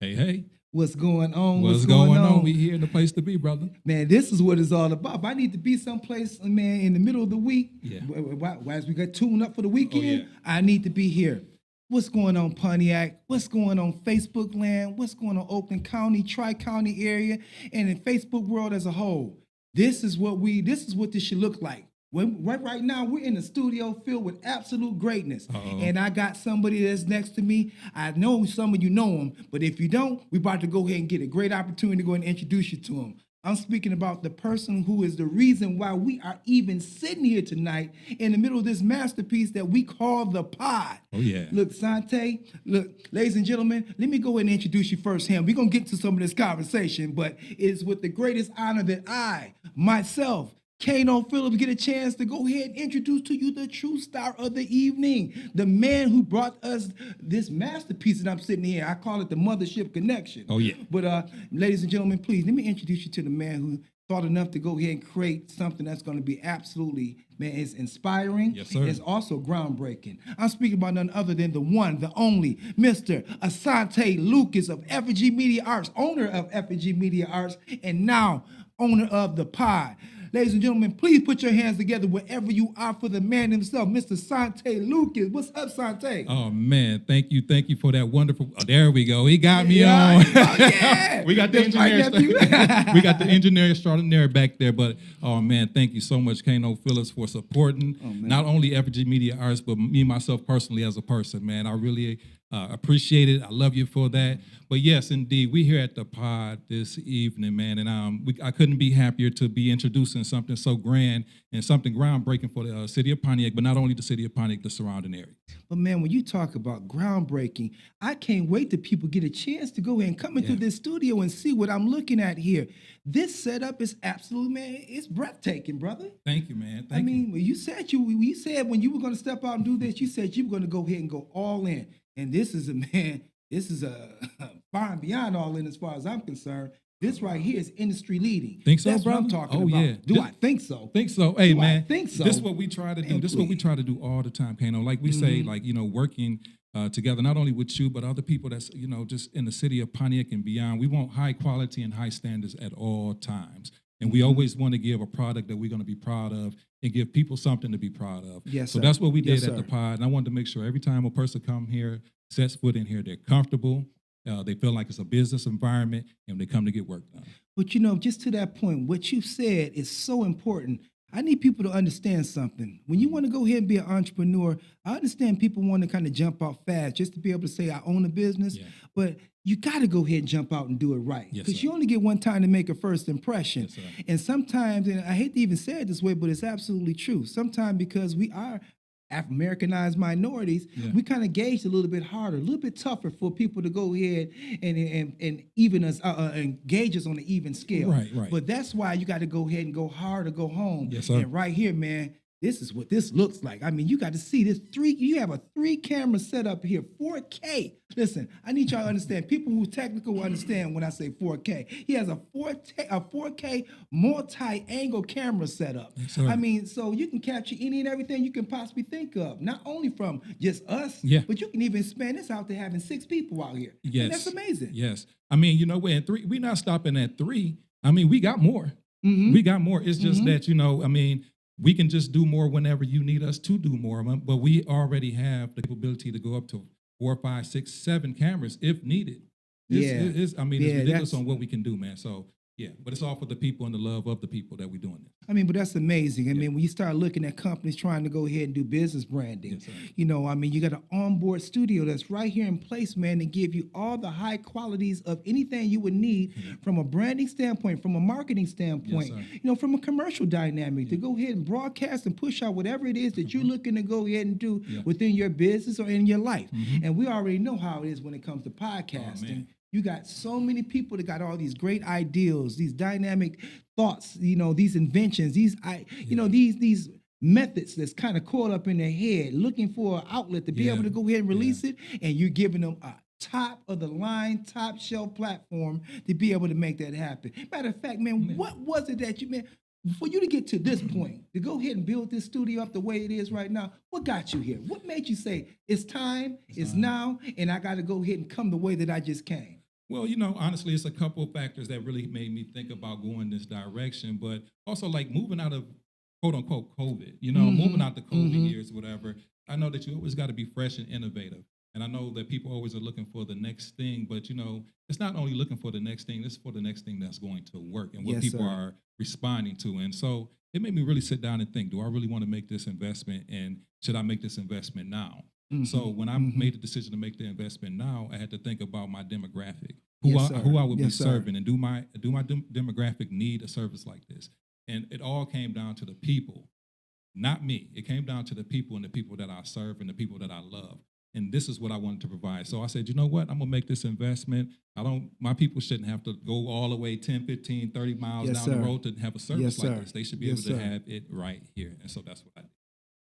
Hey, hey. What's going on? What's going on? We here in the place to be, brother. Man, this is what it's all about. If I need to be someplace, man, in the middle of the week, Yeah. as we get tuned up for the weekend, yeah. I need to be here. What's going on, Pontiac? What's going on, Facebook land? What's going on, Oakland County, Tri-County area, and in Facebook world as a whole? This is what this should look like. Right now, we're in a studio filled with absolute greatness. And I got somebody that's next to me. I know some of you know him, but if you don't, we're about to go ahead and get a great opportunity to go and introduce you to him. I'm speaking about the person who is the reason why we are even sitting here tonight in the middle of this masterpiece that we call The Pod. Oh, yeah. Look, Sante, look, ladies and gentlemen, let me go ahead and introduce you firsthand. We're going to get to some of this conversation, but it's with the greatest honor that I, myself, Kano Phillips, get a chance to go ahead and introduce to you the true star of the evening, the man who brought us this masterpiece that I'm sitting here. I call it the Mothership Connection. Oh, yeah. But ladies and gentlemen, please, let me introduce you to the man who thought enough to go ahead and create something that's going to be absolutely, man, it's inspiring. Yes, sir. It's also groundbreaking. I'm speaking about none other than the one, the only, Mr. Asante Lucas of Effigy Media Arts, owner of Effigy Media Arts, and now owner of The Pod. Ladies and gentlemen, please put your hands together wherever you are for the man himself, Mr. Sante Lucas. What's up, Sante? Oh, man. Thank you for that wonderful. Oh, there we go. He got me on. Oh, yeah. We got the engineer. We got the engineer extraordinaire back there. But, oh, man, thank you so much, Kano Phillips, for supporting not only Effigy Media Arts, but me, myself, personally as a person, man. I really appreciate it. I love you for that. But yes, indeed, we here at the Pod this evening, man, and I couldn't be happier to be introducing something so grand and something groundbreaking for the city of Pontiac, but not only the city of Pontiac, the surrounding area. But man, when you talk about groundbreaking, I can't wait till people get a chance to go ahead and come into this studio and see what I'm looking at here. This setup is absolutely, man, it's breathtaking, brother. Thank you, man. Thank you. I mean, when you said when you were going to step out and do this, you said you were going to go ahead and go all in. And this is a far and beyond all in as far as I'm concerned. This right here is industry leading. Think so, That's brother? what I'm talking Oh, about. yeah. Do I think so? Think so. Hey, man. I think so. This is what we try to do. Man, This is what we try to do all the time, Kano. Like we say, like, working together, not only with you, but other people that's, just in the city of Pontiac and beyond. We want high quality and high standards at all times. And we always want to give a product that we're going to be proud of and give people something to be proud of. Yes, so sir. that's what we did Yes, at the sir. Pod. And I wanted to make sure every time a person come here, sets foot in here, they're comfortable. They feel like it's a business environment, and they come to get work done. But just to that point, what you said is so important. I need people to understand something. When you want to go ahead and be an entrepreneur, I understand people want to kind of jump out fast just to be able to say, I own a business. Yeah. But you got to go ahead and jump out and do it right. Yes, Because sir. you only get one time to make a first impression. Yes, sir. And sometimes, and I hate to even say it this way, but it's absolutely true. Sometimes because we are Americanized minorities, we kind of gauge a little bit harder, a little bit tougher for people to go ahead and even us engage us on an even scale. Right. But that's why you got to go ahead and go hard or go home. Yes, sir. And right here, man, this is what this looks like. I mean, you got to see this you have a 3-camera setup here, 4K. Listen, I need y'all to understand. People who technical will understand when I say 4K. He has a 4K multi-angle camera setup. Yes, sir. I mean, so you can capture any and everything you can possibly think of, not only from just us, but you can even span this out to having 6 people out here. Yes. And that's amazing. Yes. I mean, we're not stopping at 3. I mean, we got more. We got more. It's just that, I mean, we can just do more whenever you need us to do more, but we already have the capability to go up to 4, 5, 6, 7 cameras if needed. It's ridiculous on what we can do, man. So, but it's all for the people and the love of the people that we're doing it. I mean, but that's amazing. I mean, when you start looking at companies trying to go ahead and do business branding, Yes, sir. I mean, you got an onboard studio that's right here in place, man, to give you all the high qualities of anything you would need from a branding standpoint, from a marketing standpoint, Yes, from a commercial dynamic to go ahead and broadcast and push out whatever it is that you're looking to go ahead and do within your business or in your life. And we already know how it is when it comes to podcasting. You got so many people that got all these great ideals, these dynamic thoughts, these inventions, these methods that's kind of caught up in their head, looking for an outlet to be able to go ahead and release it, and you're giving them a top of the line, top shelf platform to be able to make that happen. Matter of fact, man, what was it that for you to get to this point, to go ahead and build this studio up the way it is right now, what got you here? What made you say, it's time, it's now, and I got to go ahead and come the way that I just came? Well, honestly, it's a couple of factors that really made me think about going this direction, but also like moving out of quote unquote COVID, moving out the COVID years, whatever. I know that you always got to be fresh and innovative. And I know that people always are looking for the next thing, but it's not only looking for the next thing, it's for the next thing that's going to work and what Yes, people sir. are responding to. And so it made me really sit down and think, do I really want to make this investment and should I make this investment now? So when I made the decision to make the investment now, I had to think about my demographic, Yes, sir. who I would be Yes, sir. serving, and do my demographic need a service like this? And it all came down to the people, not me. It came down to the people and the people that I serve and the people that I love. And this is what I wanted to provide. So I said, you know what? I'm gonna make this investment. My people shouldn't have to go all the way 10, 15, 30 miles Yes, down sir. the road to have a service Yes, like sir. this. They should be Yes, able to sir. have it right here. And so that's what I did.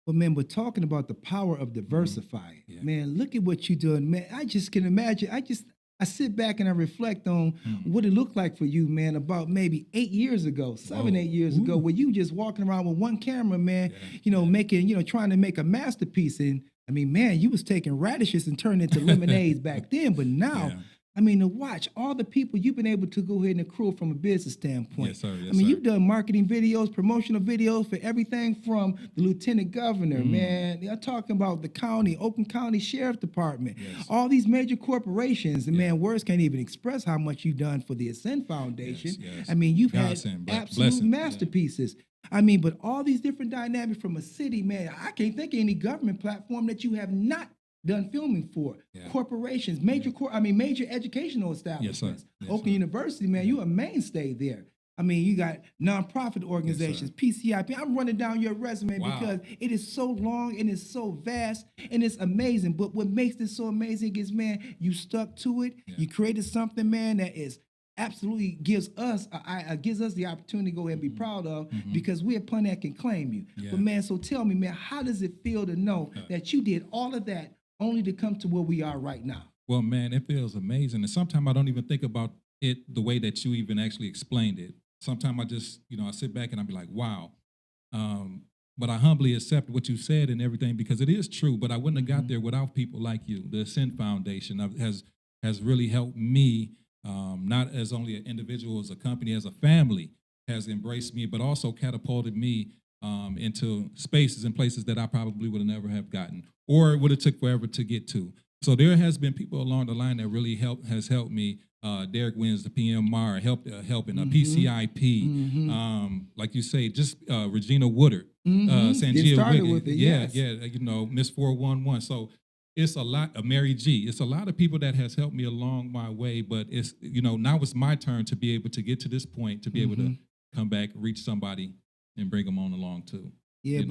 But man, we're talking about the power of diversifying. Yeah. Man, look at what you're doing, man. I just can imagine. I sit back and I reflect on what it looked like for you, man, about maybe 8 years ago, 8 years ago, where you just walking around with one camera, man, making, trying to make a masterpiece. And I mean, man, you was taking radishes and turning into lemonades back then, but now. Yeah. I mean, to watch all the people you've been able to go ahead and accrue from a business standpoint. Yes, sir. Yes, I mean, sir. you've done marketing videos, promotional videos for everything from the lieutenant governor, man. They're talking about the county, Oakland County Sheriff Department, Yes. all these major corporations. And man, words can't even express how much you've done for the Ascend Foundation. Yes. I mean, you've had Godsend, absolute blessing. masterpieces. I mean, but all these different dynamics from a city, man, I can't think of any government platform that you have not done filming for. Yeah. Corporations, major educational establishments. Yes, Oakland sir. University, man, you a mainstay there. I mean, you got nonprofit organizations, PCIP. I'm running down your resume Wow. because it is so long and it's so vast and it's amazing. But what makes this so amazing is, man, you stuck to it. Yeah. You created something, man, that is absolutely gives us the opportunity to go ahead and be proud of because we at Pontiac can claim you. Yeah. But man, so tell me, man, how does it feel to know that you did all of that only to come to where we are right now? Well, man, it feels amazing. And sometimes I don't even think about it the way that you even actually explained it. Sometimes I just, I sit back and I be like, wow. But I humbly accept what you said and everything because it is true. But I wouldn't have got there without people like you. The Ascend Foundation has really helped me, not as only an individual, as a company, as a family, has embraced me, but also catapulted me into spaces and places that I probably would have never have gotten or it would have took forever to get to. So there has been people along the line that really has helped me. Derek Wins, the PMR, helping PCIP, like you say, just Regina Woodard, Sanjia started Wiggins, with it, yes. Miss 411. So it's a lot. Mary G. It's a lot of people that has helped me along my way. But it's now it's my turn to be able to get to this point to be able to come back, reach somebody, and bring them on along too. Yeah,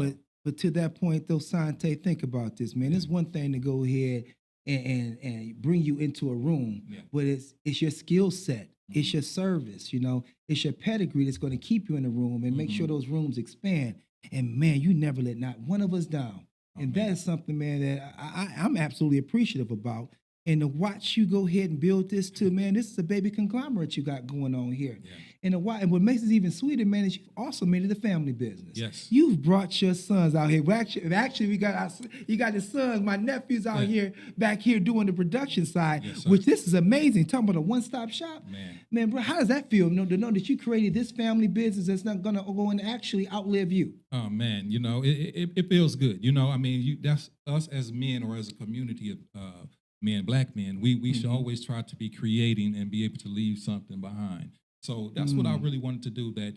but to that point, though, Sante, think about this, man. It's one thing to go ahead and bring you into a room, but it's your skill set, it's your service, it's your pedigree that's going to keep you in the room and make sure those rooms expand. And man, you never let not one of us down. And that is something, man, that I'm absolutely appreciative about. And to watch you go ahead and build this too, man, this is a baby conglomerate you got going on here. Yeah. And what makes it even sweeter, man, is you've also made it a family business. Yes. You've brought your sons out here. Well, actually, you got the sons, my nephews out here, back here doing the production side, which this is amazing. Talking about a one-stop shop. Man, bro, how does that feel to know that you created this family business that's not going to go and actually outlive you? Oh, man, it feels good. I mean, that's us as men or as a community of men, black men, we should always try to be creating and be able to leave something behind. So that's what I really wanted to do. That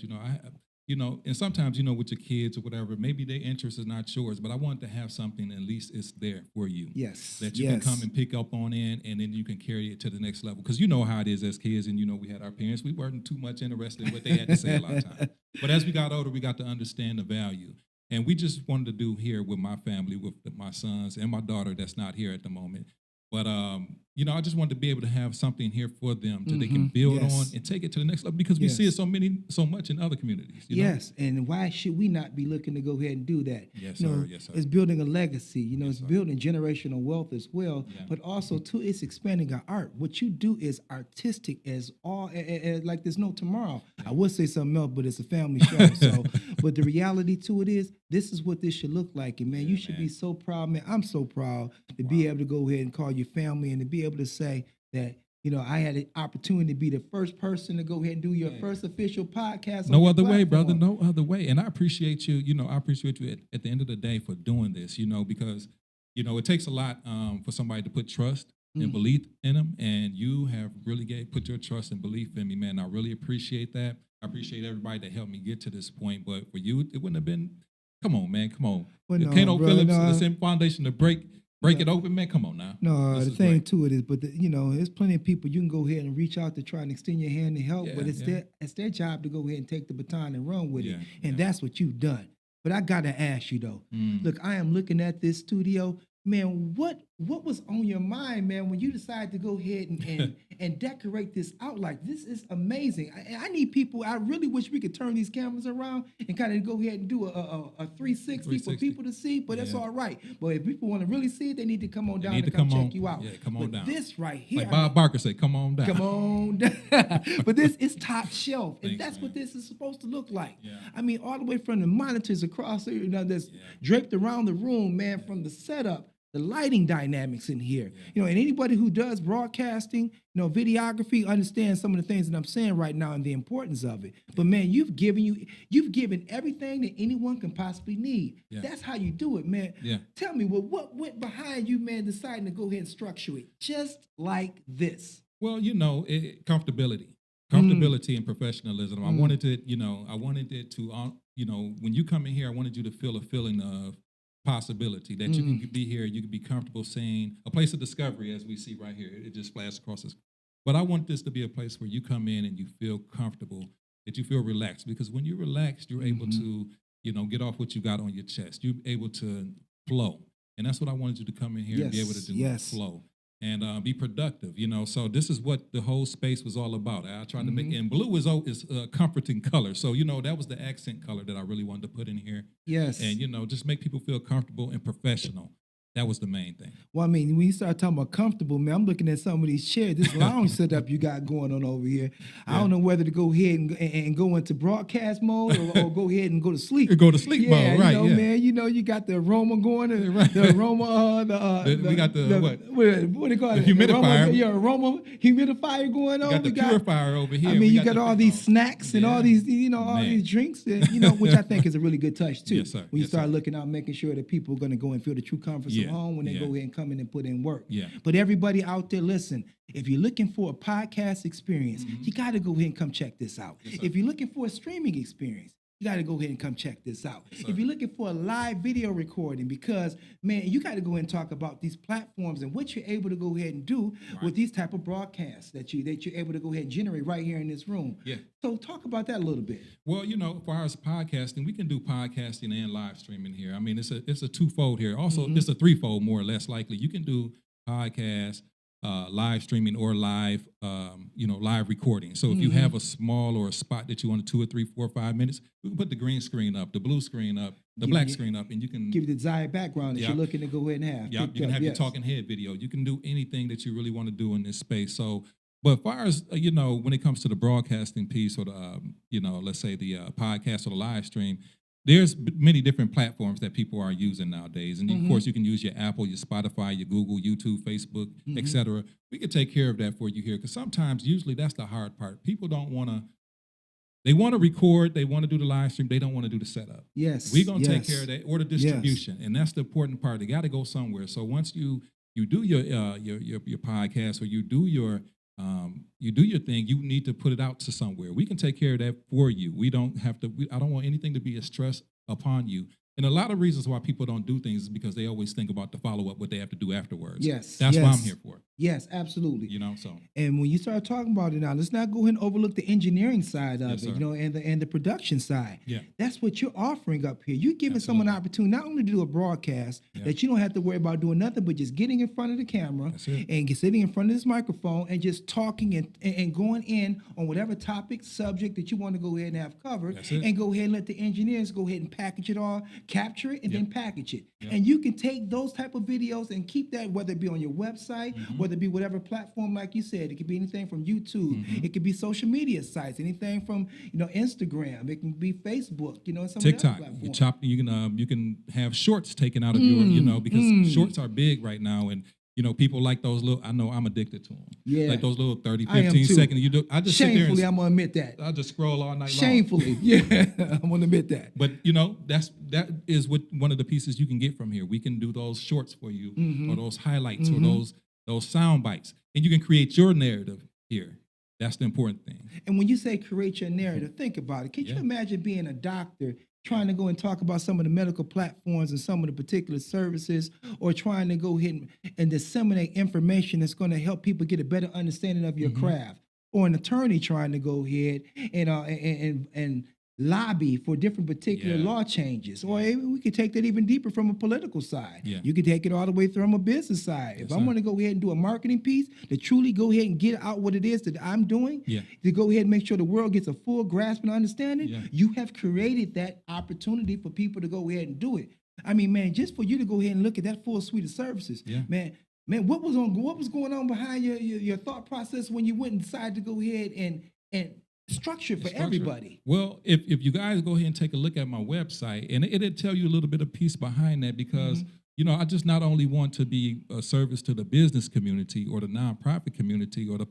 and sometimes with your kids or whatever, maybe their interest is not yours, but I wanted to have something. At least it's there for you. Yes, that you can come and pick up on and then you can carry it to the next level. Because you know how it is as kids, and we had our parents. We weren't too much interested in what they had to say a lot of times. But as we got older, we got to understand the value. And we just wanted to do here with my family, with my sons and my daughter that's not here at the moment. But, I just wanted to be able to have something here for them that they can build on and take it to the next level because we see it so much in other communities. Yes, and why should we not be looking to go ahead and do that? Yes, sir. Yes, sir. It's building a legacy. It's building generational wealth as well, but also, too, it's expanding our art. What you do is artistic as like there's no tomorrow. I would say something else, but it's a family show. So, but the reality to it is, this is what this should look like. And, man, you should be so proud, man. I'm so proud to be able to go ahead and call you family and to be able to say that I had the opportunity to be the first person to go ahead and do your first official podcast. No other way, brother. No other way. And I appreciate you. I appreciate you at the end of the day for doing this. Because it takes a lot for somebody to put trust and belief in them. And you have really put your trust and belief in me, man. I really appreciate that. I appreciate everybody that helped me get to this point. But for you, it wouldn't have been. Come on, man. Come on. Well, no, Kano bro, Phillips, no. the same foundation to break it open, man. Come on now. No, This the is thing great. to it is, but there's plenty of people you can go ahead and reach out to try and extend your hand to help, but it's their job to go ahead and take the baton and run with it, and that's what you've done. But I gotta ask you though, look, I am looking at this studio, man. What was on your mind, man, when you decided to go ahead and decorate this out? Like, this is amazing. I need people. I really wish we could turn these cameras around and kind of go ahead and do a 360 for people to see. But that's all right. But if people want to really see it, they need to come on down and come check you out. Yeah, come on down. This right here, Like Bob Barker said, come on down. come on down. But this is top shelf, and Thanks, that's man. what this is supposed to look like. Yeah. I mean, all the way from the monitors across there, that's draped around the room, man, from the setup, the lighting dynamics in here. And anybody who does broadcasting, videography, understands some of the things that I'm saying right now and the importance of it. But man, you've given everything that anyone can possibly need. Yeah. That's how you do it, man. Yeah. Tell me, what went behind you, man, deciding to go ahead and structure it just like this? Well, comfortability and professionalism. I wanted it to, when you come in here, I wanted you to feel a feeling of possibility that you can be here, you can be comfortable seeing a place of discovery, as we see right here. It just flashed across us. But I want this to be a place where you come in and you feel comfortable, that you feel relaxed, because when you're relaxed, you're able to, get off what you got on your chest. You're able to flow. And that's what I wanted you to come in here and be able to do, flow. And be productive, So this is what the whole space was all about. I tried to make, and blue is a comforting color. So, that was the accent color that I really wanted to put in here. Yes. And, just make people feel comfortable and professional. That was the main thing. Well, I mean, when you start talking about comfortable, man, I'm looking at some of these chairs, this lounge setup you got going on over here. I don't know whether to go ahead and go into broadcast mode or go ahead and go to sleep. Go to sleep mode, right? Man, you got the aroma going, the aroma, we got the what do you call the it? humidifier. aroma humidifier going on. We got the purifier over here. I mean, you got all these snacks and all these, all these drinks, and, which I think is a really good touch too. Yes, sir. When you start looking out, making sure that people are going to go and feel the true comforts of home when they go ahead and come in and put in work. Yeah. But everybody out there, listen, if you're looking for a podcast experience, you got to go ahead and come check this out. Yes, if you're looking for a streaming experience, you got to go ahead and come check this out. Yes, if you're looking for a live video recording, because, man, you got to go ahead and talk about these platforms and what you're able to go ahead and do with these type of broadcasts that you're able to go ahead and generate right here in this room. Yeah. So talk about that a little bit. Well, as far as podcasting, we can do podcasting and live streaming here. I mean, it's a twofold here. Also, it's a threefold, more or less likely. You can do podcast, live streaming, or live, live recording. So if you have a small or a spot that you want 2 or 3, 4, 5 minutes, we can put the green screen up, the blue screen up, the black screen up, and you can give you the desired background that you're looking to go ahead and have. Yeah, you can have your talking head video. You can do anything that you really want to do in this space. So, but as far as when it comes to the broadcasting piece, or the let's say the podcast or the live stream, there's many different platforms that people are using nowadays. And of course, you can use your Apple, your Spotify, your Google, YouTube, Facebook, etc. We can take care of that for you here, because usually that's the hard part. People don't want to, they want to record, they want to do the live stream, they don't want to do the setup. Yes. We're going to take care of that, or the distribution. And that's the important part. They got to go somewhere. So once you do your podcast, or you do your thing, you need to put it out to somewhere. We can take care of that for you. We don't have to. I don't want anything to be a stress upon you. And a lot of reasons why people don't do things is because they always think about the follow-up, what they have to do afterwards. Yes. That's what I'm here for. Yes, absolutely. So. And when you start talking about it now, let's not go ahead and overlook the engineering side of Yes, it, sir. and the production side. Yeah. That's what you're offering up here. You're giving someone an opportunity not only to do a broadcast that you don't have to worry about doing nothing but just getting in front of the camera and sitting in front of this microphone and just talking and going in on whatever topic, subject that you want to go ahead and have covered, and go ahead and let the engineers go ahead and package it all, capture it, and then package it. And you can take those type of videos and keep that, whether it be on your website, whether it be whatever platform, like you said. It could be anything from YouTube. It could be social media sites, anything from Instagram. It can be Facebook. Some TikTok. Of You can have shorts taken out of your, because shorts are big right now, and You know, people like those little, I know I'm addicted to them. Yeah. Like those little 30, I am 15 too. second. I just sit there Shamefully, I'm and gonna admit that. I just scroll all night long. Shamefully, yeah, I'm gonna admit that. But you know, that is what one of the pieces you can get from here. We can do those shorts for you, or those highlights, or those sound bites, and you can create your narrative here. That's the important thing. And when you say create your narrative, think about it. Can you imagine being a doctor trying to go and talk about some of the medical platforms and some of the particular services, or trying to go ahead and disseminate information that's going to help people get a better understanding of your craft, or an attorney trying to go ahead and lobby for different particular law changes, or we could take that even deeper from a political side. You could take it all the way from a business side. If I'm going to go ahead and do a marketing piece to truly go ahead and get out what it is that I'm doing, to go ahead and make sure the world gets a full grasp and understanding, you have created that opportunity for people to go ahead and do it. I mean, man, just for you to go ahead and look at that full suite of services, man, what was going on behind your thought process when you went and decided to go ahead and structure for everybody? Well, if you guys go ahead and take a look at my website, and it'll tell you a little bit of piece behind that, because you know, I just not only want to be a service to the business community or the nonprofit community or the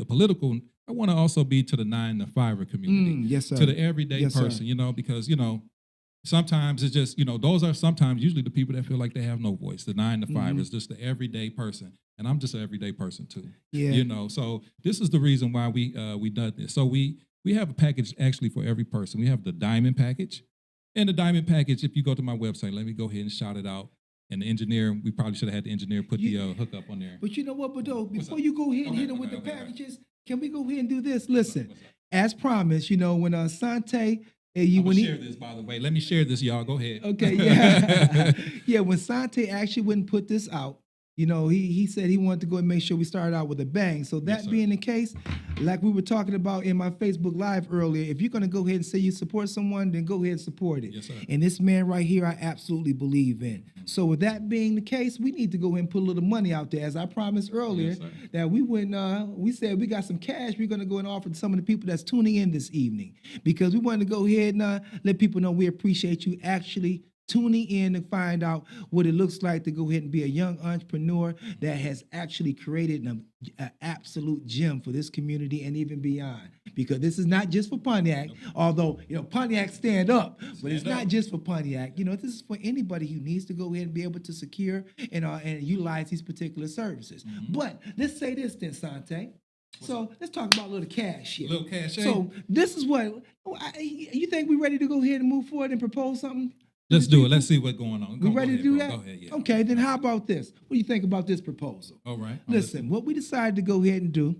political. I want to also be to the 9-to-5er community, yes, sir. To the everyday person. Sir. You know, because you know, sometimes it's just, you know, those are sometimes usually the people that feel like they have no voice. The 9-to-5 is just the everyday person. And I'm just an everyday person too. You know, so this is the reason why we done this. So we have a package actually for every person. We have the diamond package. And the diamond package, if you go to my website, let me go ahead and shout it out. And the engineer, we probably should have had the engineer put the hookup on there. But you know what, Bado, before you go ahead and hit them with the packages, can we go ahead and do this? Listen, as promised, you know, when Sante, share this, by the way. Let me share this, y'all. Go ahead. Okay, yeah. Yeah, when Sante actually wouldn't put this out, you know, he said he wanted to go and make sure we started out with a bang. So that being the case, like we were talking about in my Facebook Live earlier, if you're going to go ahead and say you support someone, then go ahead and support it. Yes, sir. And this man right here, I absolutely believe in. So with that being the case, we need to go ahead and put a little money out there. As I promised earlier, that we said we got some cash we're going to go and offer to some of the people that's tuning in this evening, because we wanted to go ahead and let people know we appreciate you actually tuning in to find out what it looks like to go ahead and be a young entrepreneur that has actually created an absolute gem for this community and even beyond. Because this is not just for Pontiac, although, you know, Pontiac stand up, but it's not just for Pontiac. You know, this is for anybody who needs to go ahead and be able to secure and utilize these particular services. But let's say this then, Sante. So let's talk about a little cash here. Little cash. So this is what, you think we're ready to go ahead and move forward and propose something? Let's do it. Let's see what's going on. We ready to do that? Go ahead, yeah. Okay, then how about this? What do you think about this proposal? All right. Listen, what we decided to go ahead and do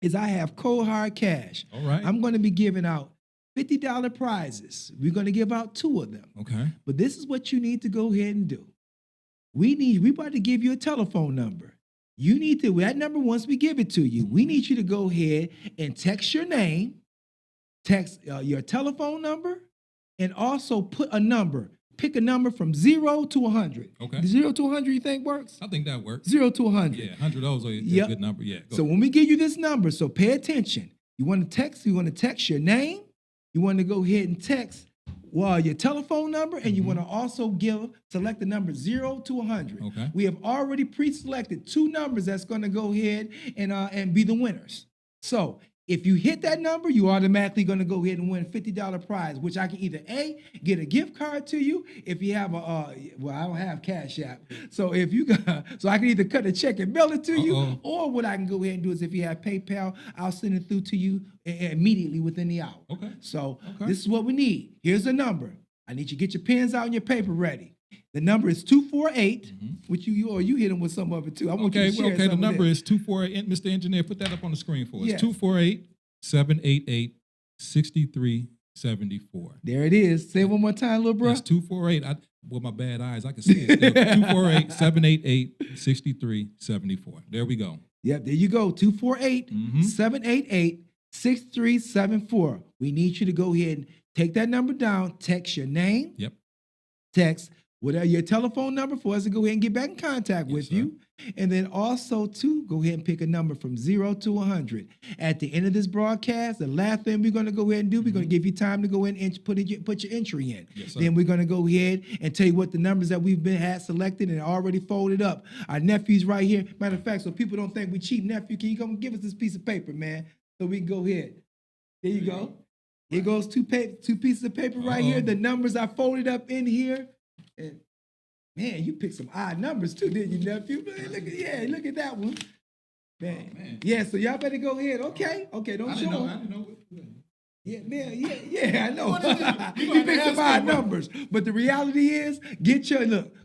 is I have cold hard cash. All right. I'm going to be giving out $50 prizes. We're going to give out 2 of them. Okay. But this is what you need to go ahead and do. We about to give you a telephone number. You need to, that number, once we give it to you, we need you to go ahead and text your name, text your telephone number, and also put a number. Pick a number from 0 to 100. Okay. 0 to 100 you think works? I think that works. 0 to 100. Yeah, 100 of those are a good number. Yeah. So when we give you this number, so pay attention. You want to text your name. You want to go ahead and text your telephone number, and you want to also select the number 0 to 100. Okay. We have already pre-selected 2 numbers that's going to go ahead and be the winners. So if you hit that number, you automatically going to go ahead and win a $50 prize, which I can either A, get a gift card to you if you have I don't have Cash App. So if you so I can either cut a check and mail it to you, or what I can go ahead and do is if you have PayPal, I'll send it through to you immediately within the hour. Okay. So this is what we need. Here's the number. I need you to get your pens out and your paper ready. The number is 248, which you hit them with some of it too. I want you to share some the of number that. is 248. Mr. Engineer, put that up on the screen for us. Yeah. 248-788-6374. There it is. Say it one more time, little bro. That's 248. With my bad eyes, I can see it still. 248-788-6374. There we go. Yep, there you go. 248-788-6374. We need you to go ahead and take that number down, text your name. Yep. Text whatever your telephone number for us to go ahead and get back in contact with you. And then also, too, go ahead and pick a number from 0 to 100. At the end of this broadcast, the last thing we're going to go ahead and do, we're going to give you time to go in and put your entry in. Yes, sir. Then we're going to go ahead and tell you what the numbers that we've had selected and already folded up. Our nephew's right here. Matter of fact, so people don't think we cheat, nephew, can you come give us this piece of paper, man, so we can go ahead. There you go. Here goes two pieces of paper right here. The numbers are folded up in here. And man, you picked some odd numbers too, didn't you, nephew? Man, look at that one. Man. Oh, man. Yeah, so y'all better go ahead. Okay, don't show them. I didn't know. Yeah, man, I know. You picked some odd numbers. But the reality is,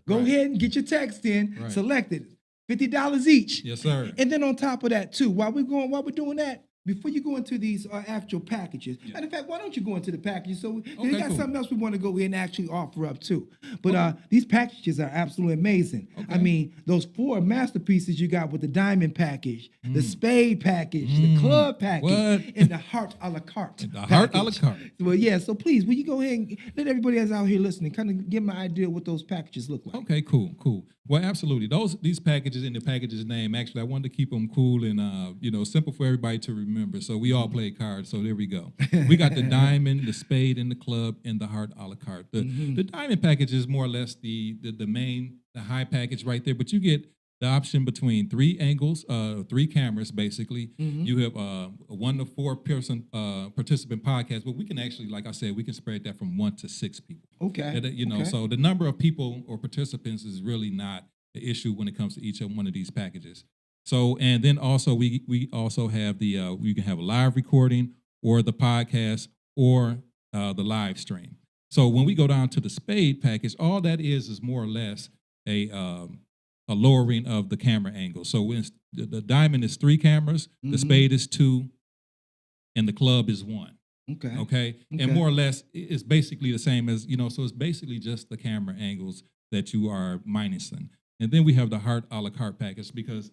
go ahead and get your text in, select it. $50 each. Yes, sir. And then on top of that, too, while we're doing that, before you go into these actual packages, matter of fact, why don't you go into the packages? So we got something else we want to go ahead and actually offer up too. But these packages are absolutely amazing. I mean, those 4 masterpieces you got with the diamond package, the spade package, the club package, and the heart a la carte. Heart a la carte. Well, yeah. So please, will you go ahead and let everybody that's out here listening kind of give them an idea what those packages look like? Okay, cool. Well, absolutely. These packages in the package's name, actually, I wanted to keep them cool and simple for everybody to remember. So we all play cards. So there we go. We got the diamond, the spade, and the club, and the heart a la carte. The diamond package is more or less the main, the high package right there. But you get the option between 3 angles, 3 cameras, basically. You have a 1 to 4 person participant podcast, but we can actually, like I said, we can spread that from 1 to 6 people. Okay. So the number of people or participants is really not the issue when it comes to each one of these packages. So, and then also we also have you can have a live recording or the podcast or the live stream. So when we go down to the spade package, all that is more or less a lowering of the camera angle. So when the diamond is 3 cameras, the spade is 2, and the club is 1. Okay. And more or less, it's basically the same as, so it's basically just the camera angles that you are minusing. And then we have the heart a la carte package because,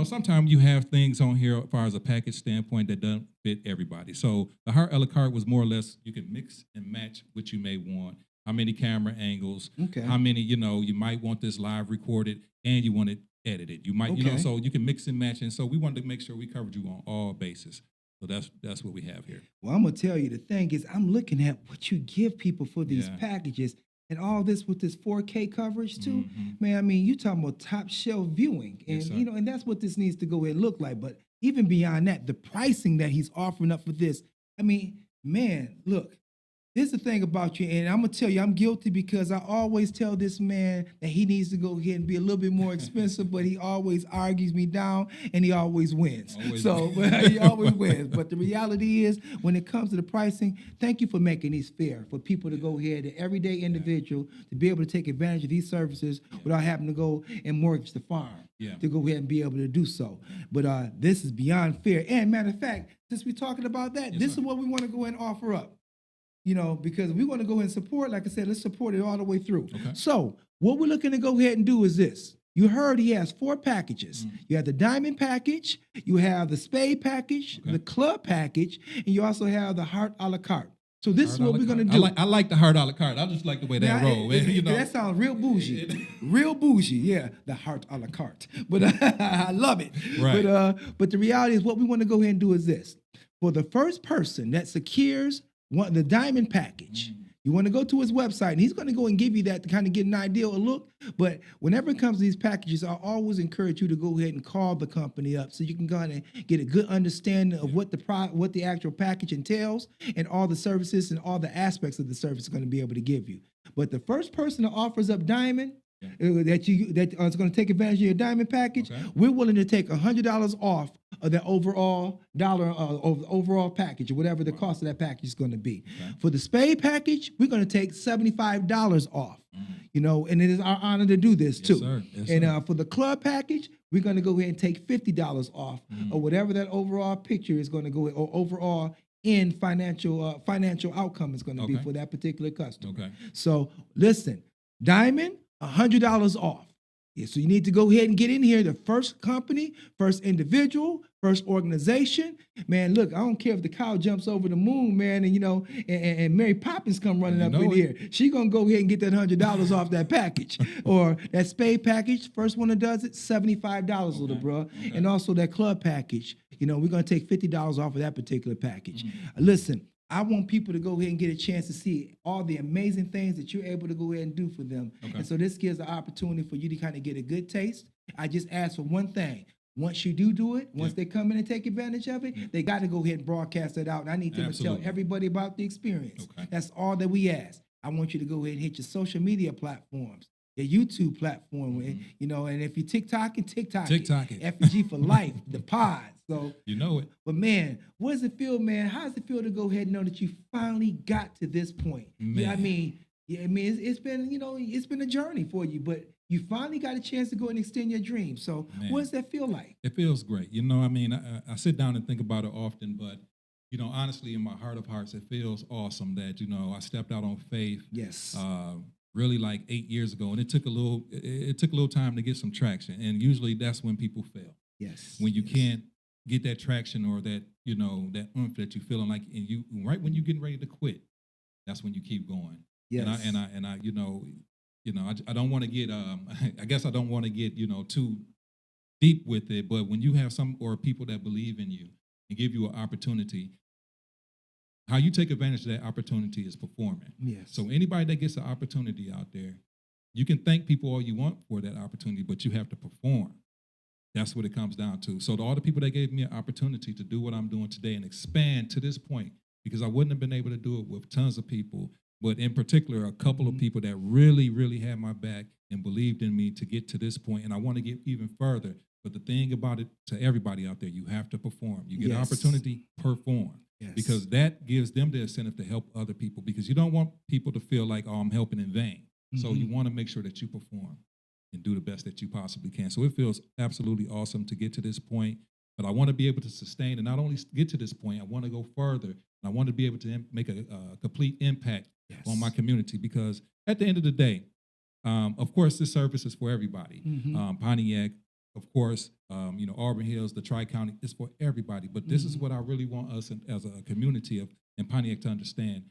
sometimes you have things on here as far as a package standpoint that doesn't fit everybody. So the heart a la carte was more or less, you can mix and match what you may want. How many camera angles, how many, you might want this live recorded and you want it edited. You might, so you can mix and match. And so we wanted to make sure we covered you on all bases. So that's what we have here. Well, I'm going to tell you, the thing is, I'm looking at what you give people for these packages and all this with this 4K coverage too. Man, I mean, you talking about top shelf viewing. And, and that's what this needs to go ahead and look like. But even beyond that, the pricing that he's offering up for this, I mean, man, look. This is the thing about you, and I'm going to tell you, I'm guilty because I always tell this man that he needs to go ahead and be a little bit more expensive, but he always argues me down, and he always wins. He always wins. But the reality is, when it comes to the pricing, thank you for making these fair for people to go ahead, the everyday individual, to be able to take advantage of these services without having to go and mortgage the farm. To go ahead and be able to do so. But this is beyond fair. And matter of fact, since we're talking about that, this is what we want to go ahead and offer up. Because we want to go ahead and support, like I said, let's support it all the way through. So what we're looking to go ahead and do is this. You heard he has 4 packages. You have the diamond package, you have the spade package, the club package, and you also have the heart a la carte. So this is what we're going to do. I like the heart a la carte. I just like the way that roll. That sounds real bougie. Real bougie, yeah. The heart a la carte. But I love it. Right. But the reality is what we want to go ahead and do is this. For the first person that secures the diamond package, you want to go to his website, and he's going to go and give you that to kind of get an idea or look. But whenever it comes to these packages, I always encourage you to go ahead and call the company up so you can kind of get a good understanding of what the actual package entails and all the services and all the aspects of the service is going to be able to give you. But the first person that offers up diamond, that is going to take advantage of your diamond package, we're willing to take $100 off of the overall overall package, or whatever the cost of that package is going to be. For the spade package, we're going to take $75 off. And it is our honor to do this too. Sir. Yes, and sir. For the club package, we're going to go ahead and take $50 off, or whatever that overall picture is going to go, or overall financial outcome is going to be for that particular customer. So listen, diamond, $100 off. Yeah, so you need to go ahead and get in here. The first company, first individual, first organization. Man, look, I don't care if the cow jumps over the moon, man, and and Mary Poppins come running up in here. She gonna go ahead and get that $100 off that package. Or that spade package, first one that does it, $75, little bro. Okay. And also that club package. We're gonna take $50 off of that particular package. Listen, I want people to go ahead and get a chance to see all the amazing things that you're able to go ahead and do for them. Okay. And so this gives an opportunity for you to kind of get a good taste. I just ask for one thing. Once you do it, once they come in and take advantage of it, they got to go ahead and broadcast it out. And I need them to tell everybody about the experience. Okay. That's all that we ask. I want you to go ahead and hit your social media platforms, your YouTube platform, and if you're TikTok it. Effigy for life, the pod. So you know it. But man, what does it feel, man? How does it feel to go ahead and know that you finally got to this point? Man. It's been, it's been a journey for you, but you finally got a chance to go and extend your dreams. So what does that feel like? It feels great. I sit down and think about it often, but honestly, in my heart of hearts, it feels awesome that, I stepped out on faith. Yes. Really like 8 years ago, and it took a little time to get some traction. And usually that's when people fail. Yes. When you can't get that traction or that, that oomph that you're feeling like, and you right when you're getting ready to quit, that's when you keep going. Yes. And I I don't want to get I guess I don't want to get, too deep with it, but when you have some or people that believe in you and give you an opportunity, how you take advantage of that opportunity is performing. Yes. So anybody that gets an opportunity out there, you can thank people all you want for that opportunity, but you have to perform. That's what it comes down to. So to all the people that gave me an opportunity to do what I'm doing today and expand to this point, because I wouldn't have been able to do it with tons of people, but in particular, a couple of people that really, really had my back and believed in me to get to this point. And I want to get even further. But the thing about it, to everybody out there, you have to perform. You get an opportunity, perform. Yes. Because that gives them the incentive to help other people, because you don't want people to feel like, oh, I'm helping in vain. So you want to make sure that you perform and do the best that you possibly can. So it feels absolutely awesome to get to this point, but I want to be able to sustain and not only get to this point, I want to go further. And I want to be able to make a complete impact on my community, because at the end of the day, of course, this service is for everybody. Pontiac, of course, Auburn Hills, the Tri-County, is for everybody. But this is what I really want us as a community in Pontiac to understand.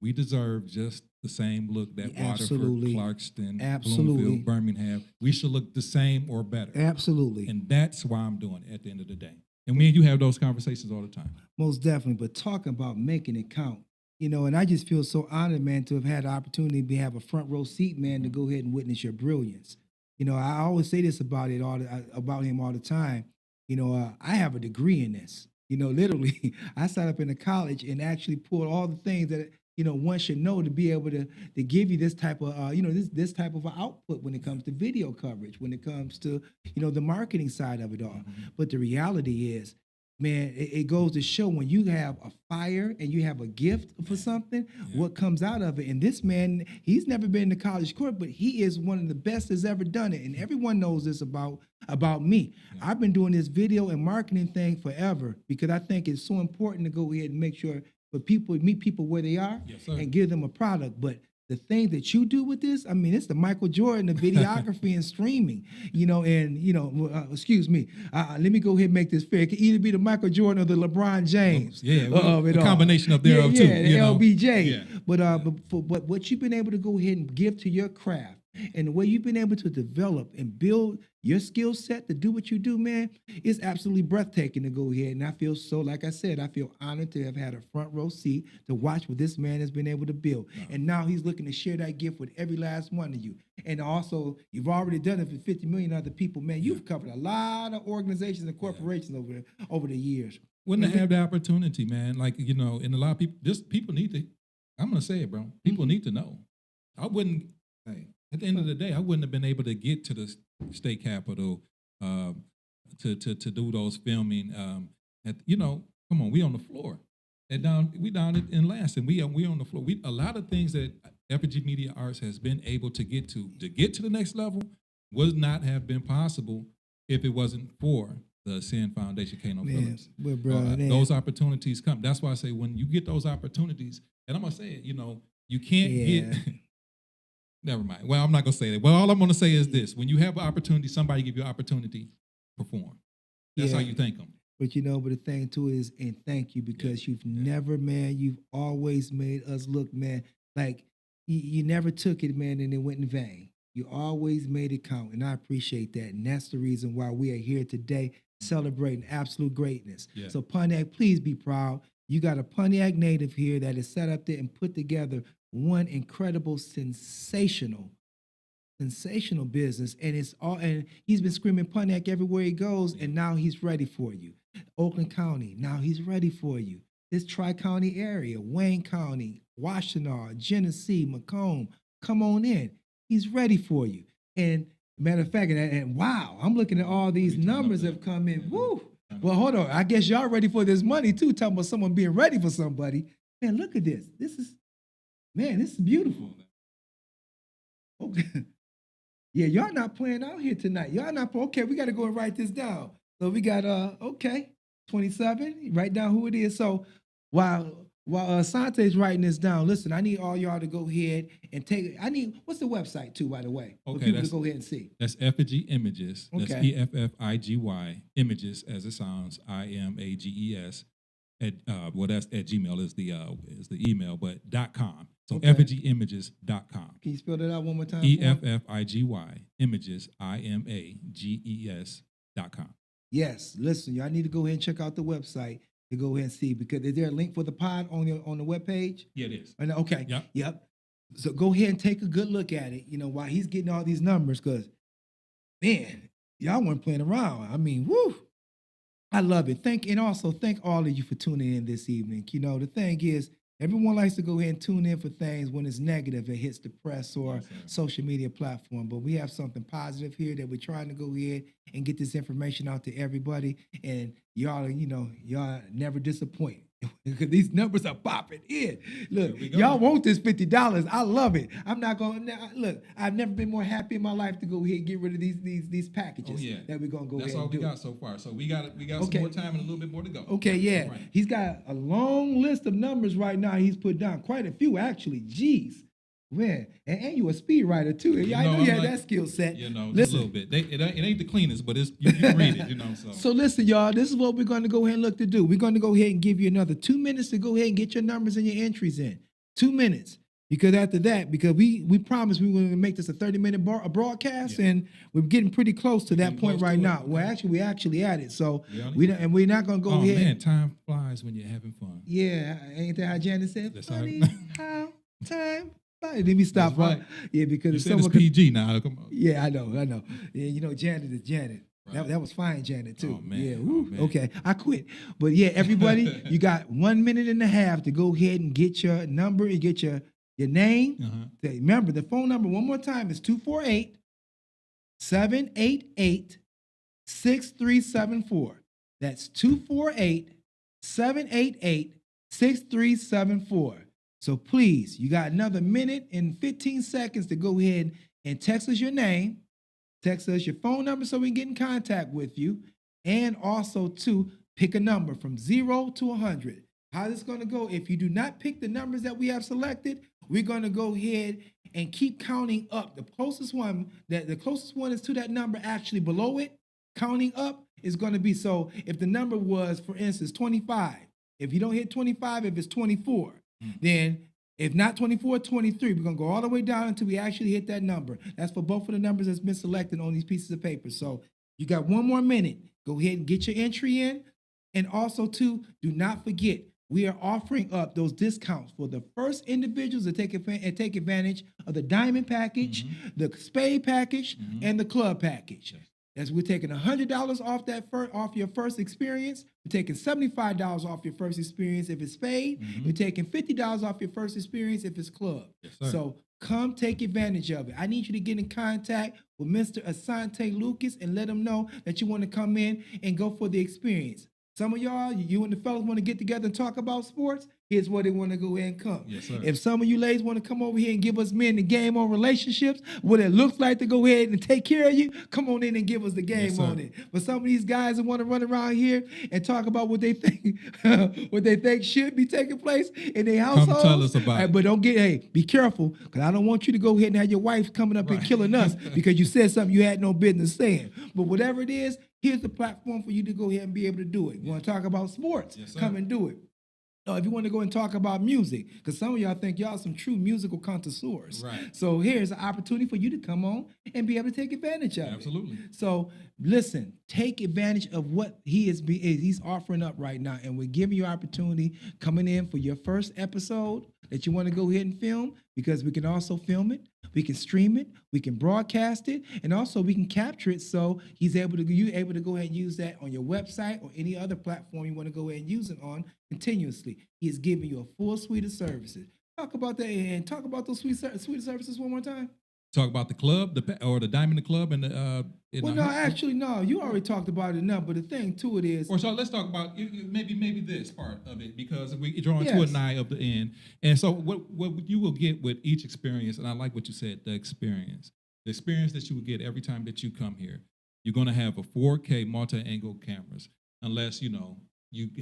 We deserve just the same look that Waterford, Clarkston, Bloomfield, Birmingham. We should look the same or better. Absolutely. And that's why I'm doing it at the end of the day. And me and you have those conversations all the time. Most definitely. But talking about making it count, and I just feel so honored, man, to have had the opportunity to have a front row seat, man, to go ahead and witness your brilliance. I always say this about him all the time. I have a degree in this. Literally, I sat up in the college and actually pulled all the things that one should know to be able to give you this type of this type of output when it comes to video coverage, when it comes to the marketing side of it all. But the reality is, man, it goes to show when you have a fire and you have a gift for something, what comes out of it. And this man, he's never been to college court, but he is one of the best that's ever done it. And everyone knows this about me. I've been doing this video and marketing thing forever, because I think it's so important to go ahead and make sure for people, meet people where they are and give them a product. But the thing that you do with this, it's the Michael Jordan of videography and streaming, excuse me. Let me go ahead and make this fair. It could either be the Michael Jordan or the LeBron James. A combination of thereof too. The LBJ. Yeah. But what you've been able to go ahead and give to your craft, and the way you've been able to develop and build your skill set to do what you do, man, is absolutely breathtaking to go ahead. And I feel like I said, I feel honored to have had a front row seat to watch what this man has been able to build. And now he's looking to share that gift with every last one of you. And also, you've already done it for 50 million other people. Man, you've covered a lot of organizations and corporations over the years. Wouldn't have the opportunity, man. Like, and a lot of people, people need to, I'm going to say it, bro. People need to know. I wouldn't, at the end of the day, I wouldn't have been able to get to the state capitol to do those filming. Come on, we on the floor. And we down in Lansing. We on the floor. A lot of things that Effigy Media Arts has been able to get to the next level would not have been possible if it wasn't for the Sin Foundation, Kano Phillips. Those opportunities come. That's why I say when you get those opportunities, and I'm gonna say it, you can't get. Never mind. Well, I'm not gonna say that. Well, all I'm gonna say is this: when you have an opportunity, somebody give you an opportunity, perform. That's how you thank them. But but the thing too is, and thank you because you've never, man, you've always made us look, man, like you never took it, man, and it went in vain. You always made it count, and I appreciate that. And that's the reason why we are here today celebrating absolute greatness. Yeah. So Pontiac, please be proud. You got a Pontiac native here that is set up there and put together one incredible, sensational business, and he's been screaming Pontiac everywhere he goes, and now he's ready for you. Oakland County, now he's ready for you. This Tri-County area, Wayne County, Washtenaw, Genesee, Macomb, come on in. He's ready for you. And matter of fact, and wow, I'm looking at all these numbers have come in. Woo! Well, hold on. I guess y'all ready for this money too, talking about someone being ready for somebody. Man, look at this. This is beautiful. Okay. Yeah, y'all not playing out here tonight. Y'all not, okay, we got to go and write this down. So we got, 27, write down who it is. So while Sante's writing this down, listen, I need all y'all to go ahead and what's the website too, by the way, for people to go ahead and see? That's Effigy Images. That's Okay. EFFIGY, Images as it sounds, IMAGES. That's at Gmail is the email, but .com. So Okay. EffigyImages.com. Can you spell that out one more time? EFFIGY, Images, IMAGES.com. Yes, listen, y'all need to go ahead and check out the website to go ahead and see, because is there a link for the pod on the webpage? Yeah, it is. Okay. Yep. So go ahead and take a good look at it, while he's getting all these numbers, because, man, y'all weren't playing around. I mean, woo. I love it. And also thank all of you for tuning in this evening. The thing is, everyone likes to go ahead and tune in for things when it's negative, it hits the press or social media platform. But we have something positive here that we're trying to go ahead and get this information out to everybody. And y'all never disappoint. Because these numbers are popping in. Look, y'all want this $50. I love it. I'm not going to look. I've never been more happy in my life to go ahead and get rid of these packages that we're going to go ahead and do. That's all we got so far. So we got some more time and a little bit more to go. Okay, yeah. Right. He's got a long list of numbers right now. He's put down quite a few actually. Jeez. Man, and you a speed writer too. I know you have that skill set. Just a little bit. It ain't the cleanest, but you can read it, So. So listen, y'all, this is what we're going to go ahead and look to do. We're going to go ahead and give you another 2 minutes to go ahead and get your numbers and your entries in. 2 minutes. Because after that, because we promised we were going to make this a 30-minute broadcast, and we're getting pretty close to that point right now. Well, we actually at it. So we're not going to go ahead. Oh man, time flies when you're having fun. Yeah, ain't that how Janet said? That's funny how time. Let me stop. Right. Yeah, because it's PG now. Come on. Yeah, I know. Yeah, Janet is Janet. Right. That was fine, Janet, too. Oh, man. Yeah. Man. Okay, I quit. But yeah, everybody, you got 1 minute and a half to go ahead and get your number and get your name. Remember, the phone number one more time is 248-788-6374. That's 248-788-6374. So please, you got another minute and 15 seconds to go ahead and text us your name, text us your phone number so we can get in contact with you, and also to pick a number from 0 to 100. How this is going to go, if you do not pick the numbers that we have selected, we're going to go ahead and keep counting up. The closest one is to that number actually below it, counting up is going to be, so if the number was, for instance, 25, if you don't hit 25, if it's 24, then if not 24, 23, we're going to go all the way down until we actually hit that number. That's for both of the numbers that's been selected on these pieces of paper. So you got 1 more minute. Go ahead and get your entry in. And also, too, do not forget, we are offering up those discounts for the first individuals to take advantage of the diamond package, the spade package, and the club package. As we're taking $100 off your first experience. We're taking $75 off your first experience if it's spade. We're taking $50 off your first experience if it's club. Yes, sir. So come take advantage of it. I need you to get in contact with Mr. Asante Lucas and let him know that you want to come in and go for the experience. Some of y'all, you and the fellas want to get together and talk about sports. here's where they want to go ahead and come. Yes, sir. If some of you ladies want to come over here and give us men the game on relationships, what it looks like to go ahead and take care of you, come on in and give us the game Yes, on it. But some of these guys that want to run around here and talk about what they think should be taking place in their households. Come tell us about it. But don't be careful, because I don't want you to go ahead and have your wife coming up and killing us because you said something you had no business saying. But whatever it is, here's the platform for you to go ahead and be able to do it. You want to talk about sports? Yes, sir. Come and do it. If you want to go and talk about music, because some of y'all think y'all some true musical connoisseurs. Right. So here's an opportunity for you to come on and be able to take advantage of Absolutely. it. So listen, take advantage of what he's offering up right now. And we're giving you opportunity coming in for your first episode that you want to go ahead and film, because we can also film it. We can stream it, we can broadcast it, and also we can capture it, so you're able to go ahead and use that on your website or any other platform you want to go ahead and use it on continuously. He is giving you a full suite of services. Talk about that and talk about those suite of services one more time. Talk about the club, the Diamond Club, and the. No. You already talked about it enough. But the thing to it is, so let's talk about maybe this part of it, because we're drawing to a nigh of the end. And so what you will get with each experience, and I like what you said, the experience that you will get every time that you come here. You're going to have a 4K multi-angle cameras, unless you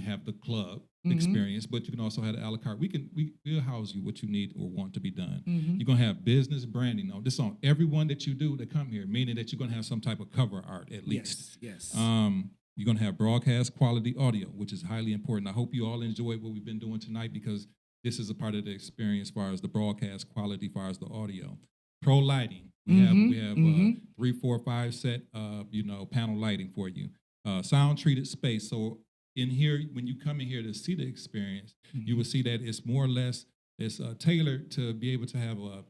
have the club experience, but you can also have the a la carte. We'll house you what you need or want to be done. You're gonna have business branding. This on everyone that you do that come here, meaning that you're gonna have some type of cover art at least. Yes. You're gonna have broadcast quality audio, which is highly important. I hope you all enjoyed what we've been doing tonight, because this is a part of the experience as far as the broadcast quality, as far as the audio. Pro lighting. We have 3, 4, 5 set panel lighting for you. Sound treated space. So in here, when you come in here to see the experience, you will see that it's more or less tailored to be able to have a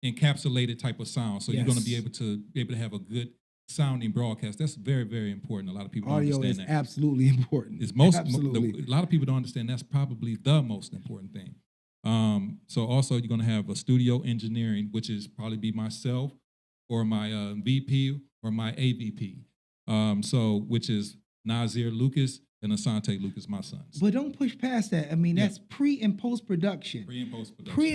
encapsulated type of sound. So you're going to be able to have a good sounding broadcast. That's very, very important. A lot of people don't understand that. Audio is absolutely important. It's absolutely. A lot of people don't understand that's probably the most important thing. So also you're going to have a studio engineering, which is probably be myself or my VP or my AVP. Which is Nazir Lucas and Asante Lucas, my sons. But don't push past that. I mean, that's pre and post production. Pre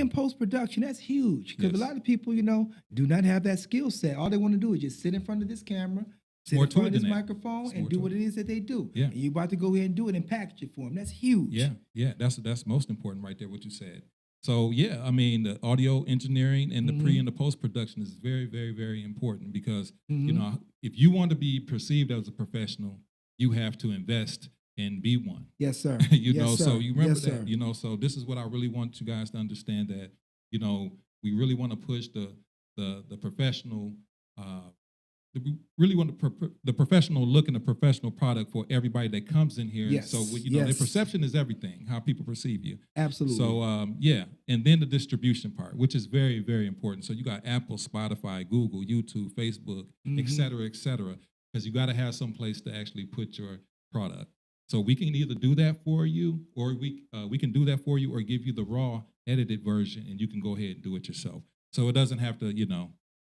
and post production, that's huge. Because a lot of people, do not have that skill set. All they want to do is just sit in front of this camera, sit in front of this microphone, and do what it is that they do. Yeah. And you're about to go ahead and do it and package it for them. That's huge. Yeah. That's most important right there, what you said. So I mean, the audio engineering and the pre and the post production is very, very, very important, because if you want to be perceived as a professional, you have to invest and be one. Yes, sir. So you remember that. So this is what I really want you guys to understand, that we really want to push the professional. We really want the professional look and the professional product for everybody that comes in here. Yes. So their perception is everything, how people perceive you. Absolutely. So and then the distribution part, which is very, very important. So you got Apple, Spotify, Google, YouTube, Facebook, et cetera, because you got to have some place to actually put your product. So we can either do that for you, or we can do that for you, or give you the raw edited version, and you can go ahead and do it yourself. So it doesn't have to,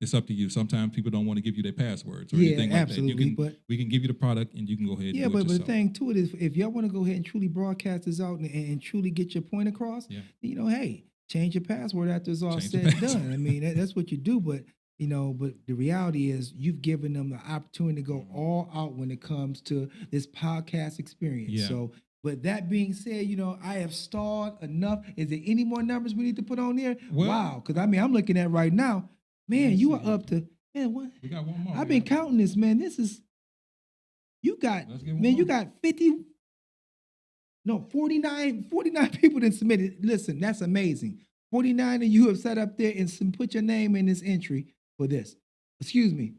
it's up to you. Sometimes people don't want to give you their passwords or anything like absolutely, that. We can give you the product, and you can go ahead and do it yourself. But the thing to it is, if y'all want to go ahead and truly broadcast this out and truly get your point across, hey, change your password after it's all said and done. I mean, that's what you do, but the reality is you've given them the opportunity to go all out when it comes to this podcast experience. Yeah. So, but that being said, I have stalled enough. Is there any more numbers we need to put on there? Wow. Because I'm looking at right now, man, you are up to, what? We got one more. I've been counting this, man. You got 49 people that submitted. Listen, that's amazing. 49 of you have sat up there and put your name in this entry for this. Excuse me.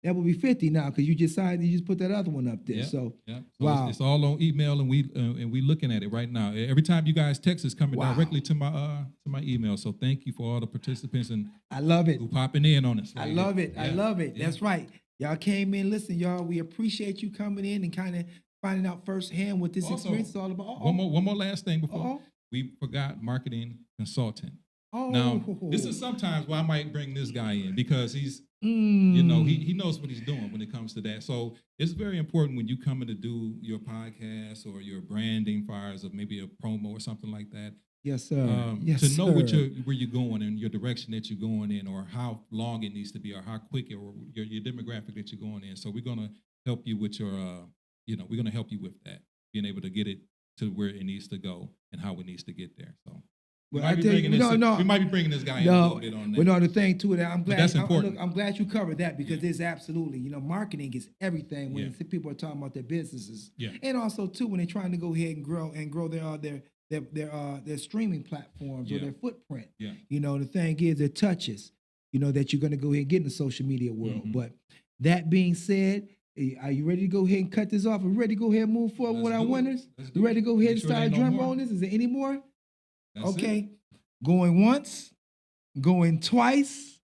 That will be 50 now, because you just put that other one up there. So wow, it's all on email, and we looking at it right now. Every time you guys text, it's coming directly to my email. So thank you for all the participants, and I love it. Who popping in on us. I love it. I love it. That's right. Y'all came in. Listen, y'all, we appreciate you coming in and kind of finding out firsthand what this experience is all about. One more last thing before we forgot marketing consultant. Now, this is sometimes why I might bring this guy in because he's, you know, he knows what he's doing when it comes to that. So it's very important when you come in to do your podcast or your branding fires or maybe a promo or something like that. Yes, sir. Yes, to know sir. where you're going and your direction that you're going in, or how long it needs to be, or how quick, or your demographic that you're going in. So we're gonna help you with your, we're gonna help you with that, being able to get it to where it needs to go and how it needs to get there. So. Well, I tell you, we might be bringing this guy in a little bit on that. But no, the thing to it, I'm glad. That's important. I'm glad you covered that because it's absolutely, marketing is everything when people are talking about their businesses. Yeah. And also too when they're trying to go ahead and grow their streaming platforms or their footprint. Yeah. The thing is their touches, that you're going to go ahead and get in the social media world. But that being said, are you ready to go ahead and cut this off? Are we ready to go aady to move forward with our winners? You ready to go ahead and start drum rolling this? Is there any more? That's okay. It. Going once, going twice.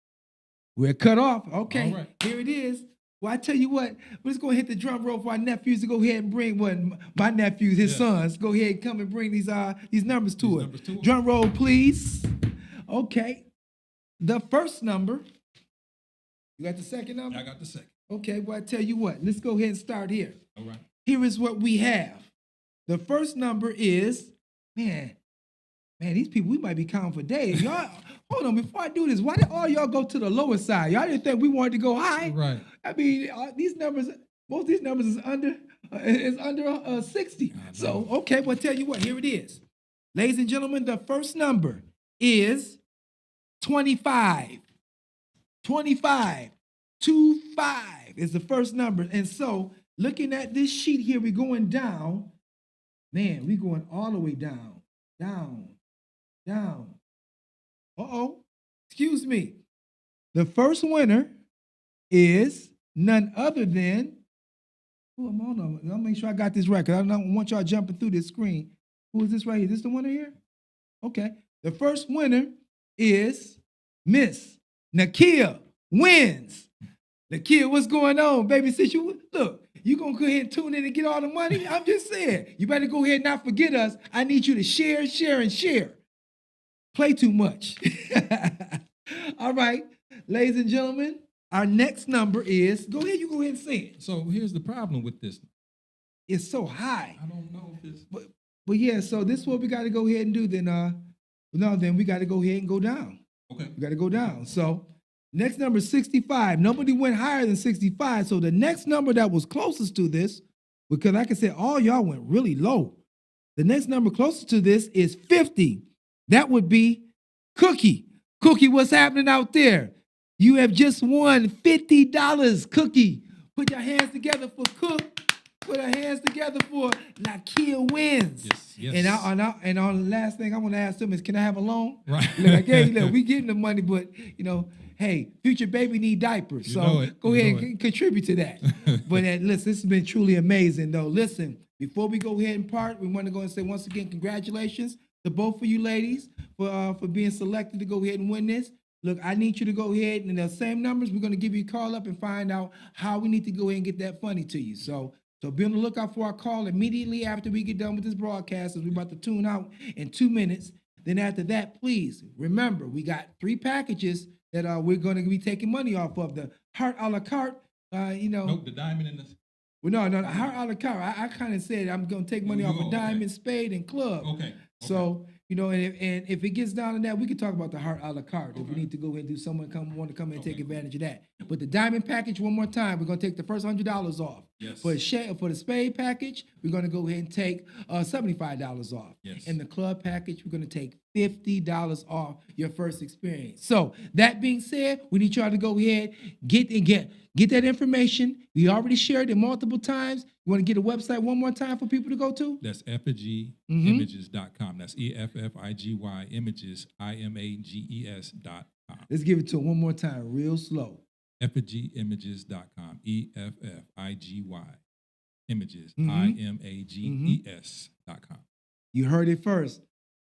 We're cut off. Okay. All right. Here it is. Well, I tell you what, we're just going to hit the drum roll for our nephews to go ahead and bring my nephews, his sons, go ahead and come and bring these numbers to it. Drum roll, please. Okay. The first number. You got the second number? I got the second. Okay, well, I tell you what, let's go ahead and start here. All right. Here is what we have. The first number is, man, these people, we might be counting for days. Y'all, hold on, before I do this, why did all y'all go to the lower side? Y'all didn't think we wanted to go high? Right. I mean, these numbers, most of these numbers is under 60. So, okay, well, tell you what, here it is. Ladies and gentlemen, the first number is 25. 25. 25 is the first number. And so, looking at this sheet here, we're going down. Man, we're going all the way down. Down. Uh-oh. Excuse me. The first winner is none other than, I'm on. I'll make sure I got this right, because I don't want y'all jumping through this screen. Who is this right here? Is this the winner here? Okay. The first winner is Miss Nakia Wins. Nakia, what's going on, baby? Since you gonna go ahead and tune in and get all the money? I'm just saying, you better go ahead and not forget us. I need you to share, and share. Play too much. All right, ladies and gentlemen, our next number is, go ahead and say it. So here's the problem with this. It's so high. I don't know if it's... But yeah, so this is what we got to go ahead and do then. Then we got to go ahead and go down. Okay. We got to go down. So next number is 65. Nobody went higher than 65. So the next number that was closest to this, because like I said, all y'all went really low. The next number closest to this is 50. That would be Cookie. Cookie, what's happening out there? You have just won $50, Cookie. Put your hands together for Cook. Put our hands together for Nakia Wins. Yes. And on the last thing I want to ask them is, can I have a loan? Right. Look, we getting the money, but hey, future baby need diapers. So go ahead and contribute to that. But listen, this has been truly amazing, though. Listen, before we go ahead and part, we want to go and say once again, congratulations to both of you ladies for being selected to go ahead and win this. Look, I need you to go ahead and the same numbers, we're going to give you a call up and find out how we need to go ahead and get that money to you. So be on the lookout for our call immediately after we get done with this broadcast, as we're about to tune out in 2 minutes. Then after that, please remember, we got 3 packages that we're going to be taking money off of. The Heart a la carte, Nope, the diamond in the... Well, no, the Heart a la carte. I kind of said I'm going to take money off of diamond, spade, and club. Okay. So, and if it gets down to that, we can talk about the Heart a la carte. If we need to go ahead and do someone want to come in and take advantage of that. But the diamond package, one more time, we're going to take the first $100 off. Yes. For the spade package, we're going to go ahead and take $75 off. Yes. And the club package, we're going to take $50 off your first experience. So that being said, we need y'all to go ahead, get that information. We already shared it multiple times. You want to get a website one more time for people to go to? That's EffigyImages.com. That's EFFIGY Images, IMAGES.com. Let's give it to them one more time, real slow. EffigyImages.com. EFFIGY Images, IMAGES.com. You heard it first.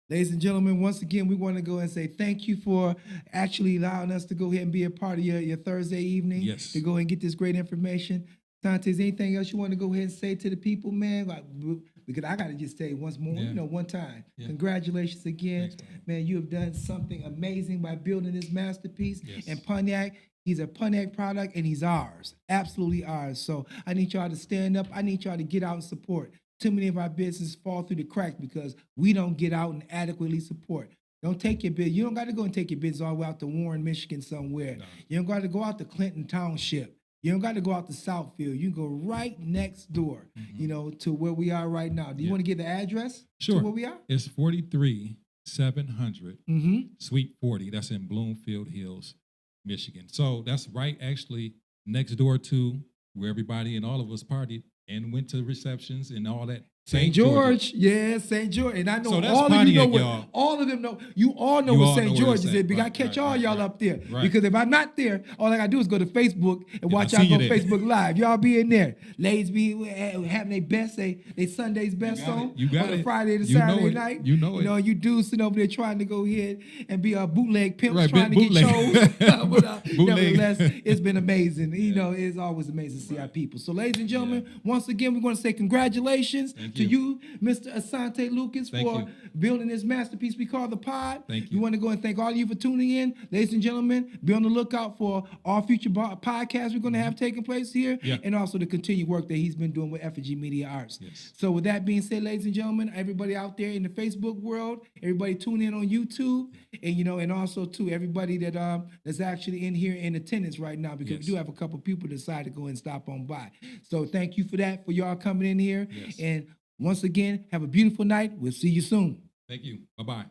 Ladies and gentlemen, once again, we want to go and say thank you for actually allowing us to go ahead and be a part of your Thursday evening. Yes. To go ahead and get this great information. Tante, is anything else you want to go ahead and say to the people, man? Like, because I got to just say once more, Yeah. one time. Yeah. Congratulations again. Thanks, man. You have done something amazing by building this masterpiece. Yes. And Pontiac, he's a Pontiac product and he's ours, absolutely ours. So I need y'all to stand up. I need y'all to get out and support. Too many of our businesses fall through the cracks because we don't get out and adequately support. Don't take your business. You don't got to go and take your business all the way out to Warren, Michigan somewhere. No. You don't got to go out to Clinton Township. You don't got to go out to Southfield. You can go right next door, to where we are right now. Do you want to give the address Sure. to where we are? It's 43700 Suite 40. That's in Bloomfield Hills, Michigan. So that's right actually next door to where everybody and all of us partied and went to receptions and all that. St. George, yeah, St. George, and I know So that's all of you know Pontiac, what. y'all. All of them know. You all know You what all St. know where George it's is. at. We got to Right, catch right, all right, y'all right. up there. Right. Because if I'm not there, all I got to do is go to Facebook and watch I out see you on there. Facebook Live. Y'all be in there. Ladies be having their best, they Sunday's best got song it. You got on a it. Friday to You know Saturday it. night. You know it. You dudes sitting over there trying to go ahead and be a bootleg pimps Right, trying to bootleg. get chose. But Bootleg. nevertheless, it's been amazing. It's always amazing to see our people. So, ladies and gentlemen, once again, we're going to say congratulations to you, Mr. Asante Lucas, Thank for you. building this masterpiece we call the pod. Thank We you. want to go and thank all of you for tuning in. Ladies and gentlemen, be on the lookout for all future podcasts we're going to have taking place here, Yeah. and also the continued work that he's been doing with Effigy Media Arts. Yes. So with that being said, ladies and gentlemen, everybody out there in the Facebook world, everybody tune in on YouTube, and and also to everybody that's actually in here in attendance right now, because we Yes. do have a couple people decide to go and stop on by. So thank you for that, for y'all coming in here. Yes. And once again, have a beautiful night. We'll see you soon. Thank you. Bye-bye.